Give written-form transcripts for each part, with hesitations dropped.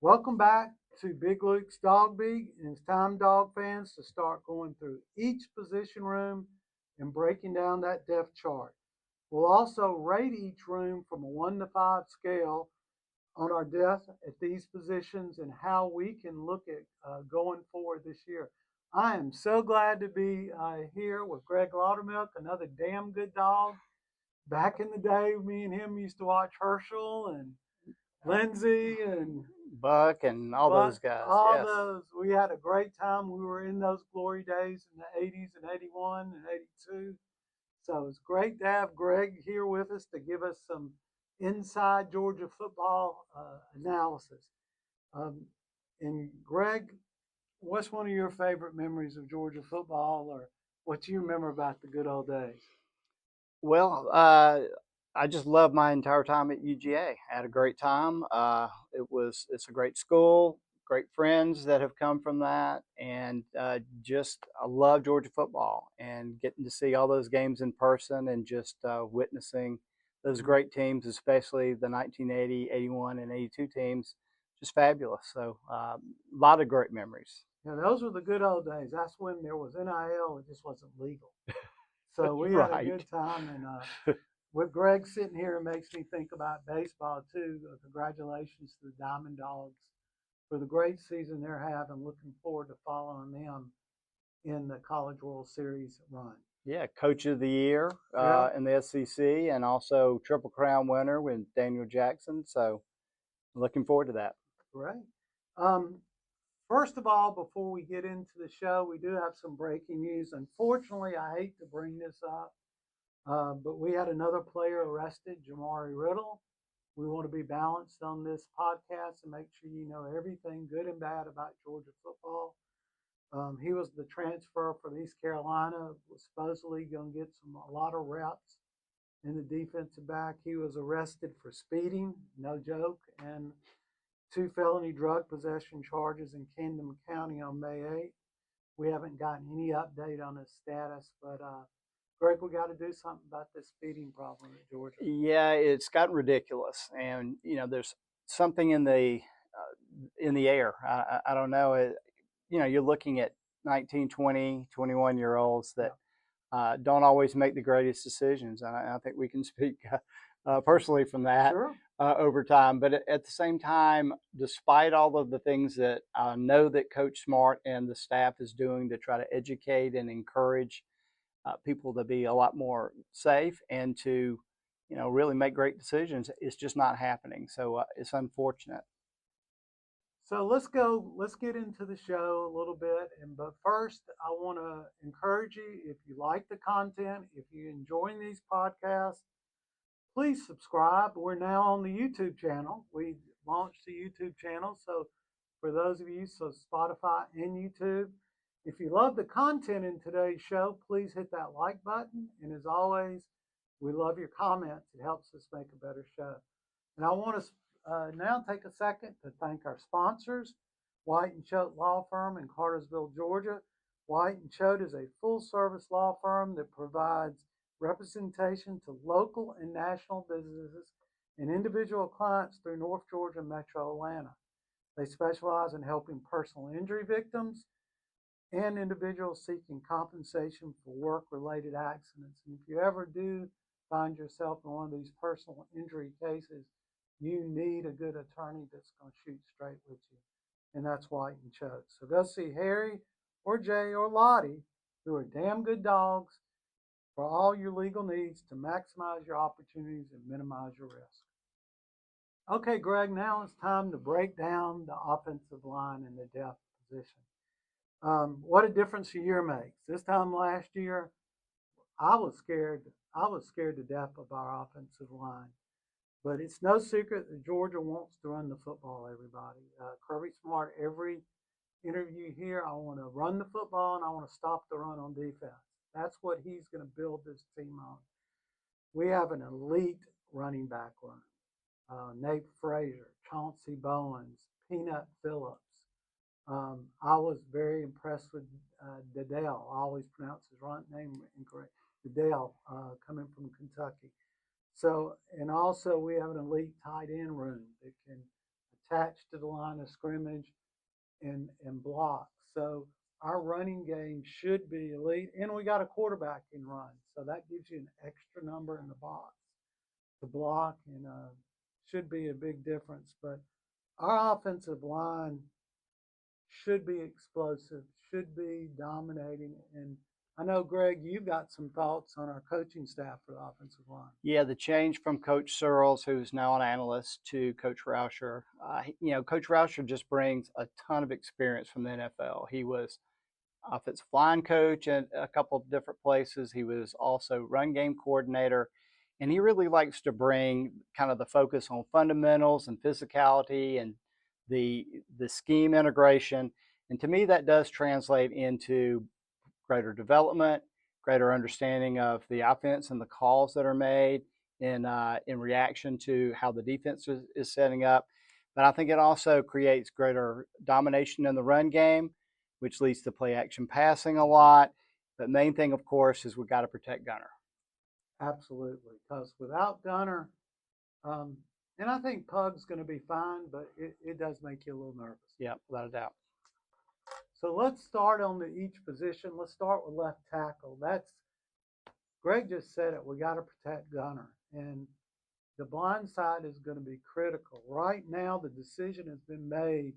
Welcome back to Big Luke's Dog Beat, and it's time, dog fans, to start going through each position room and breaking down that depth chart. We'll also rate each room from a 1 to 5 scale on our depth at these positions and how we can look at going forward this year. I am so glad to be here with Gregg Loudermilk, another damn good dog. Back in the day, me and him used to watch Herschel and Lindsay and Buck and all but those guys. all Yes. those, we had a great time. We were in those glory days in the 80s and 81 and 82. So it's great to have Gregg here with us to give us some inside Georgia football analysis. Um, and Gregg, what's one of your favorite memories of Georgia football, or what you remember about the good old days? Well, I just loved my entire time at UGA. I had a great time. It's a great school, great friends that have come from that, and just I love Georgia football and getting to see all those games in person and just witnessing those great teams, especially the 1980, 81, and 82 teams, just fabulous. So a lot of great memories. Yeah, those were the good old days. That's when there was NIL, it just wasn't legal. So we had a Right. good time, and with Gregg sitting here, it makes me think about baseball too. Congratulations to the Diamond Dogs for the great season they're having. Looking forward to following them in the College World Series run. Yeah, Coach of the Year Yeah, in the SEC, and also Triple Crown winner with Daniel Jackson. So looking forward to that. great. Um, First of all, before we get into the show, we do have some breaking news. Unfortunately, I hate to bring this up, but we had another player arrested, Jamari Riddle. We want to be balanced on this podcast and make sure you know everything good and bad about Georgia football. He was the transfer from East Carolina, was supposedly going to get a lot of reps in the defensive back. He was arrested for speeding, no joke, and two felony drug possession charges in Kingdom County on May 8th. We haven't gotten any update on his status, but Gregg, we got to do something about this speeding problem at Georgia. Yeah, it's gotten ridiculous, and there's something in the air. I don't know. You're looking at 19, 20, 21-year olds Yeah, that don't always make the greatest decisions. I think we can speak personally from that sure. over time. But at the same time, despite all of the things that I know that Coach Smart and the staff is doing to try to educate and encourage people to be a lot more safe and to, really make great decisions, it's just not happening. So it's unfortunate. So let's go. Let's get into the show a little bit. But first, I want to encourage you. If you like the content, if you're enjoying these podcasts, please subscribe. We're now on the YouTube channel. We launched the YouTube channel. So for those of you, so Spotify and YouTube. If you love the content in today's show, please hit that like button. And as always, we love your comments. It helps us make a better show. And I want to now take a second to thank our sponsors, White and Choate Law Firm in Cartersville, Georgia. White and Choate is a full-service law firm that provides representation to local and national businesses and individual clients through North Georgia and Metro Atlanta. They specialize in helping personal injury victims and individuals seeking compensation for work-related accidents. And if you ever do find yourself in one of these personal injury cases, you need a good attorney that's going to shoot straight with you. And that's White and Choate. So go see Harry or Jay or Lottie, who are damn good dogs, for all your legal needs to maximize your opportunities and minimize your risk. Okay, Gregg, now it's time to break down the offensive line and the depth position. What a difference a year makes. This time last year, I was scared. I was scared to death of our offensive line. But it's no secret that Georgia wants to run the football, everybody. Kirby Smart, every interview here, I want to run the football and I want to stop the run on defense. That's what he's going to build this team on. We have an elite running back room. Nate Frazier, Chauncey Bowens, Peanut Phillips. I was very impressed with Dadell. I always pronounce his name incorrect. Dadell, coming from Kentucky. So, and also we have an elite tight end room that can attached to the line of scrimmage and block. So our running game should be elite, and we got a quarterback can run, so that gives you an extra number in the box to block, and should be a big difference. But our offensive line should be explosive, should be dominating. And I know, Greg, you've got some thoughts on our coaching staff for the offensive line. Yeah, the change from Coach Searles, who's now an analyst, to Coach Rauscher. Coach Rauscher just brings a ton of experience from the NFL. He was offensive line coach at a couple of different places. He was also run game coordinator, and he really likes to bring kind of the focus on fundamentals and physicality and the scheme integration. And to me, that does translate into greater development, greater understanding of the offense and the calls that are made in reaction to how the defense is setting up. But I think it also creates greater domination in the run game, which leads to play action passing a lot. But main thing, of course, is we've got to protect Gunner. Absolutely, because without Gunner, um, and I think Pug's going to be fine, but it does make you a little nervous. Yeah, without a doubt. So let's start on each position. Let's start with left tackle. That's Greg just said it. We got to protect Gunner, and the blind side is going to be critical. Right now, the decision has been made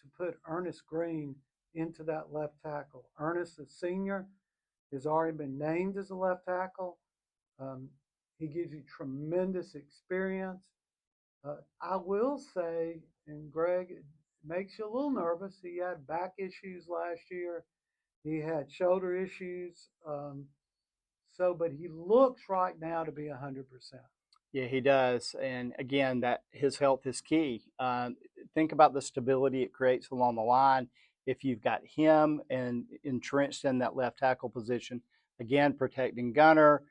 to put Ernest Green into that left tackle. Ernest, a senior, has already been named as a left tackle. Um, he gives you tremendous experience. I will say, and Greg, it makes you a little nervous. He had back issues last year. He had shoulder issues. But he looks right now to be 100%. Yeah, he does. And again, that his health is key. Think about the stability it creates along the line. If you've got him and entrenched in that left tackle position, again, protecting Gunner,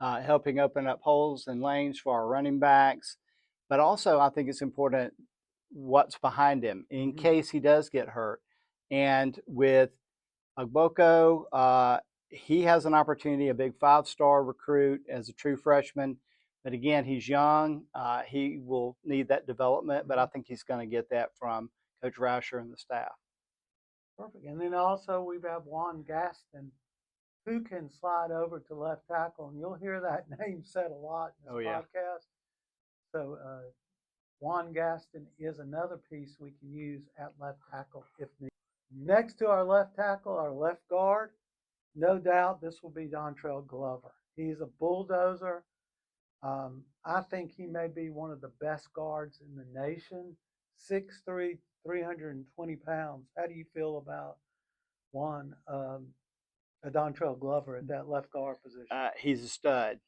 helping open up holes and lanes for our running backs. But also, I think it's important what's behind him in case he does get hurt. And with Agboko, he has an opportunity, a big 5-star recruit as a true freshman. But again, he's young. He will need that development, but I think he's going to get that from Coach Rauscher and the staff. Perfect. And then also we have Juan Gaston, who can slide over to left tackle, and you'll hear that name said a lot in this podcast. So Juan Gaston is another piece we can use at left tackle if needed. Next to our left tackle, our left guard, no doubt this will be Dontrell Glover. He's a bulldozer. I think he may be one of the best guards in the nation. 6'3", 320 pounds. How do you feel about Dontrell Glover at that left guard position? He's a stud.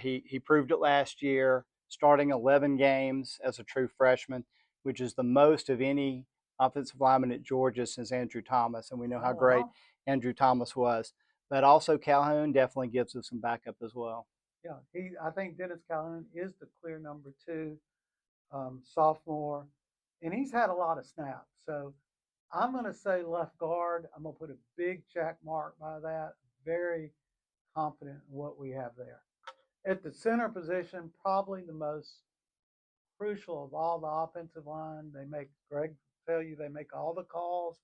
He proved it last year, starting 11 games as a true freshman, which is the most of any offensive lineman at Georgia since Andrew Thomas, and we know how great Andrew Thomas was. But also Calhoun definitely gives us some backup as well. Yeah, I think Dennis Calhoun is the clear number 2 sophomore, and he's had a lot of snaps. So I'm going to say left guard. I'm going to put a big check mark by that. Very confident in what we have there. At the center position, probably the most crucial of all the offensive line. Greg tell you, they make all the calls.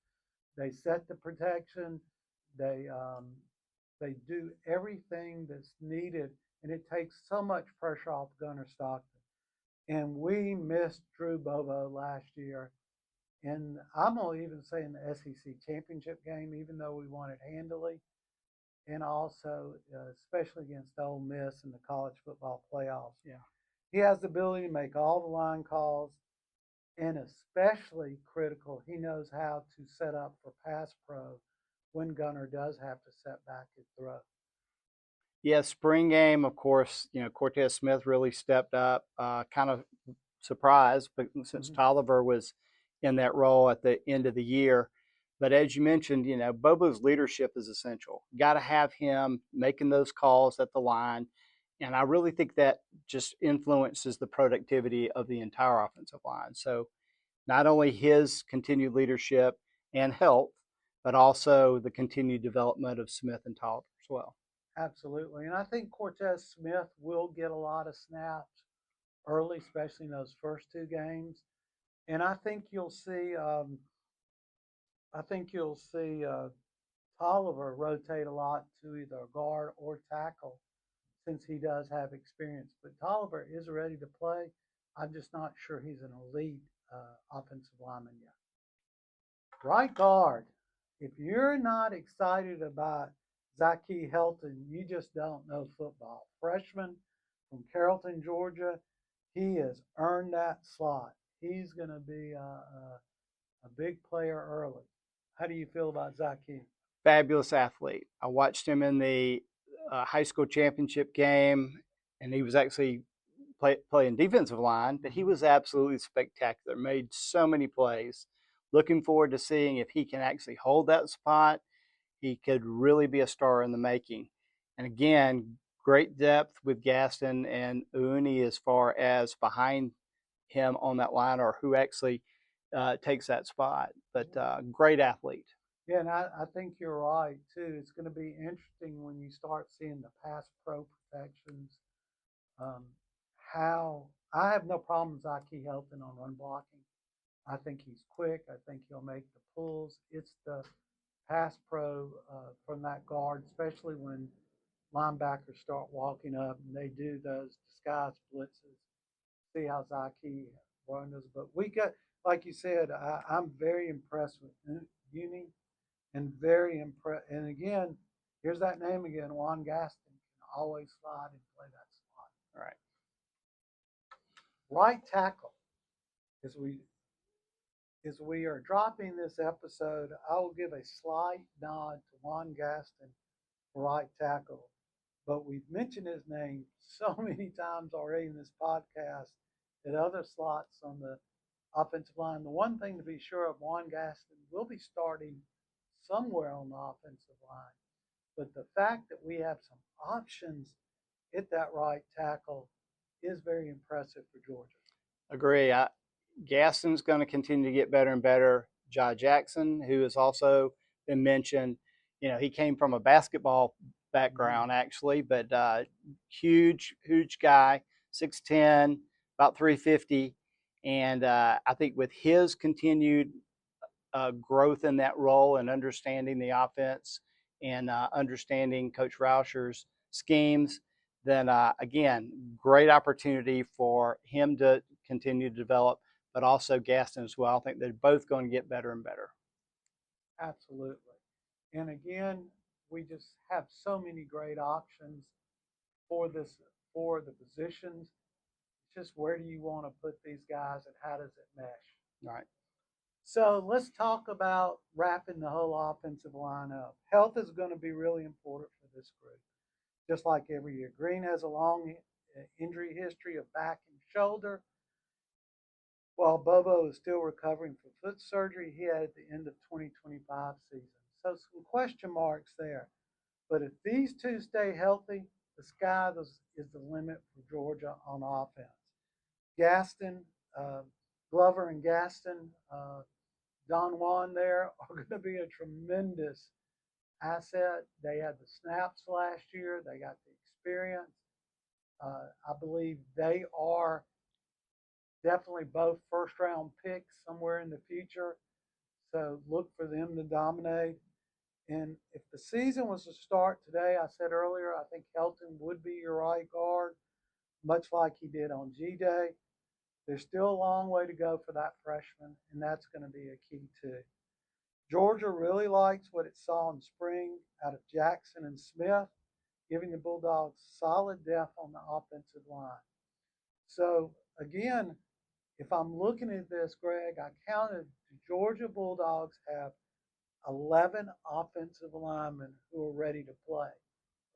They set the protection. They do everything that's needed, and it takes so much pressure off Gunner Stockton. And we missed Drew Bobo last year. And I'm going to even say in the SEC championship game, even though we won it handily, and also especially against Ole Miss in the college football playoffs. Yeah, he has the ability to make all the line calls, and especially critical, he knows how to set up for pass pro when Gunner does have to set back his throw. Yeah, spring game, of course, Cortez Smith really stepped up, kind of surprised, but since Tolliver was in that role at the end of the year. But as you mentioned, Bobo's leadership is essential. Got to have him making those calls at the line. And I really think that just influences the productivity of the entire offensive line. So not only his continued leadership and health, but also the continued development of Smith and Tolliver as well. Absolutely. And I think Cortez Smith will get a lot of snaps early, especially in those first 2 games. And I think you'll see. I think you'll see Tolliver rotate a lot to either guard or tackle since he does have experience. But Tolliver is ready to play. I'm just not sure he's an elite offensive lineman yet. Right guard. If you're not excited about Zaki Helton, you just don't know football. Freshman from Carrollton, Georgia, he has earned that slot. He's going to be a big player early. How do you feel about Zaki? Fabulous athlete. I watched him in the high school championship game, and he was actually playing defensive line, but he was absolutely spectacular. Made so many plays. Looking forward to seeing if he can actually hold that spot. He could really be a star in the making. And again, great depth with Gaston and Uni as far as behind him on that line or who actually takes that spot. But great athlete. Yeah, and I think you're right too. It's going to be interesting when you start seeing the pass pro protections. Um, how I have no problem with Zaki Helton on run blocking. I think he's quick. I think he'll make the pulls. It's the pass pro from that guard, especially when linebackers start walking up and they do those disguise blitzes. See how Zaki runs. But we got, like you said, I'm very impressed with Uni and very impressed. And again, here's that name again, Juan Gaston can always slide and play that slot. All right. Right tackle, as we are dropping this episode, I will give a slight nod to Juan Gaston, right tackle. But we've mentioned his name so many times already in this podcast at other slots on the offensive line. The one thing to be sure of, Juan Gaston will be starting somewhere on the offensive line. But the fact that we have some options at that right tackle is very impressive for Georgia. Agree. Gaston's going to continue to get better and better. Jai Jackson, who has also been mentioned, he came from a basketball background actually, but huge, huge guy, 6'10", about 350. And I think with his continued growth in that role and understanding the offense and understanding Coach Rauscher's schemes, then again, great opportunity for him to continue to develop, but also Gaston as well. I think they're both going to get better and better. Absolutely. And again, we just have so many great options for the positions. It's just where do you want to put these guys and how does it mesh? All right. So let's talk about wrapping the whole offensive line up. Health is going to be really important for this group, just like every year. Green has a long injury history of back and shoulder, while Bobo is still recovering from foot surgery he had at the end of 2025 season. So some question marks there. But if these two stay healthy, the sky is the limit for Georgia on offense. Gaston, Glover and Gaston, Don Juan there are going to be a tremendous asset. They had the snaps last year. They got the experience. I believe they are definitely both first round picks somewhere in the future. So look for them to dominate. And if the season was to start today, I said earlier, I think Helton would be your right guard, much like he did on G Day. There's still a long way to go for that freshman, and that's going to be a key too. Georgia really likes what it saw in spring out of Jackson and Smith, giving the Bulldogs solid depth on the offensive line. So, again, if I'm looking at this, Greg, I counted the Georgia Bulldogs have 11 offensive linemen who are ready to play.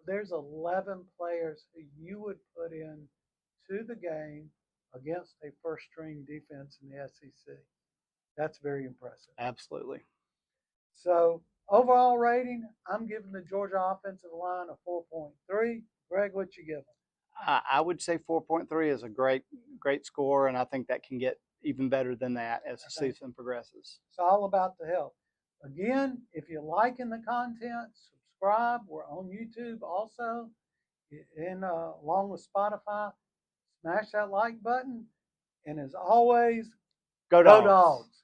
There's 11 players who you would put in to the game against a first string defense in the SEC. That's very impressive. Absolutely. So overall rating, I'm giving the Georgia offensive line a 4.3. Greg, what you give them? I would say 4.3 is a great score, and I think that can get even better than that as the season progresses. It's all about the health. Again, if you're liking the content, subscribe. We're on YouTube also, and along with Spotify. Smash that like button. And as always, Go Go Dogs. Dogs.